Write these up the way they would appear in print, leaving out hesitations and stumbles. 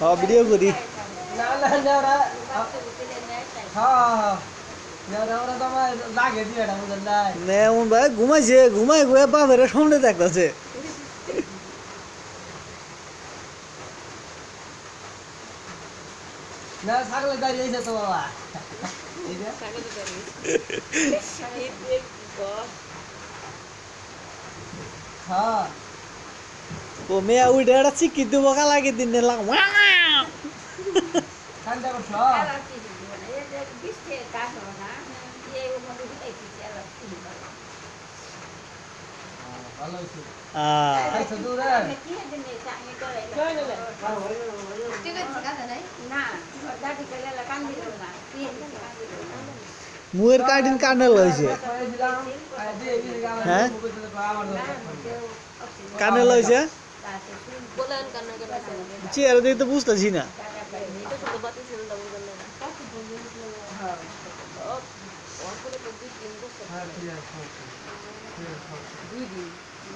हाँ वीडियो करी भाई घुमाइছে ঘুমাই ঘুরে বাপের সামনে দেখতেছে না ছাগলে দাঁড়িয়েছে তো বাবা এই যে ছাগলে দাঁড়িয়েছে হ্যাঁ ও মেয়া উইডা এটা চিকি দিব কালাকে দিন লাগ ঠান্ডা করছো ভালো হইছে আচ্ছা দূরে মুয়ের কাটিন কানেল হইছে হ্যাঁ কানেল হইছে বলেন কেন চেয়ার দিয়ে তো বুঝতেছি না এটা শুধু বাতি ছিল না বললেন না হ্যাঁ ওর করে তো 2-3 বছর হ্যাঁ ঠিক আছে 2 দিন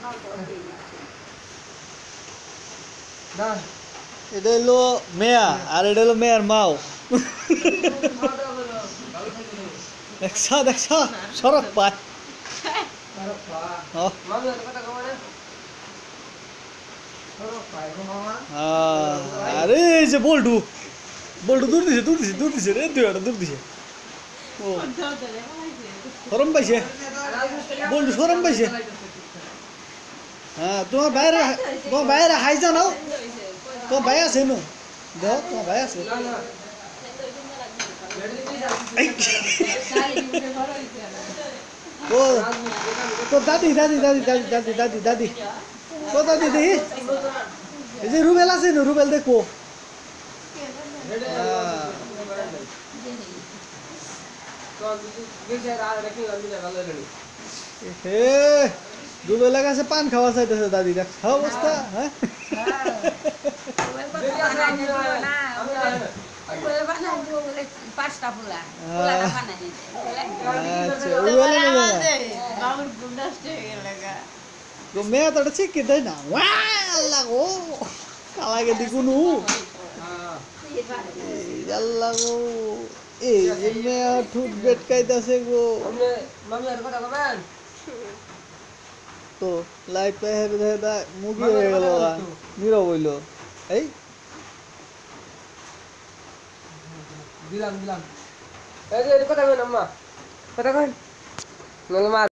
না তো না এটা হলো মেয়া আর এটা হলো মেয়ার মাও দেখছ সরক পায় আরে এই যে বল্টু দূর দিছে রে দুইটা দূর দিছে ও শরম পাইছে বল্টু শরম পাইছে হ্যাঁ তোমার বাইরে হাই জানাও তোমার ভাই আছে নো দাও তোমার ভাই আছে ও তো দাদি ও দাদি দেখি এই যে রুবেল আছে না রুবেল দেখো হে রুবেলের কাছে পান খাওয়া চাইতেছে দাদি দেখ অবস্থা হ্যাঁ মেয়ে তো চিকি দেয় না গো কালাকে দিকুনু গো এই যে মেয়ে ঠুট বেটকাইতেছে গো তো লাইট পাই হেরে মুখি হয়ে গেল নীরব হইল এই দিলাম এই যে কথা কই আম্মা কথা কই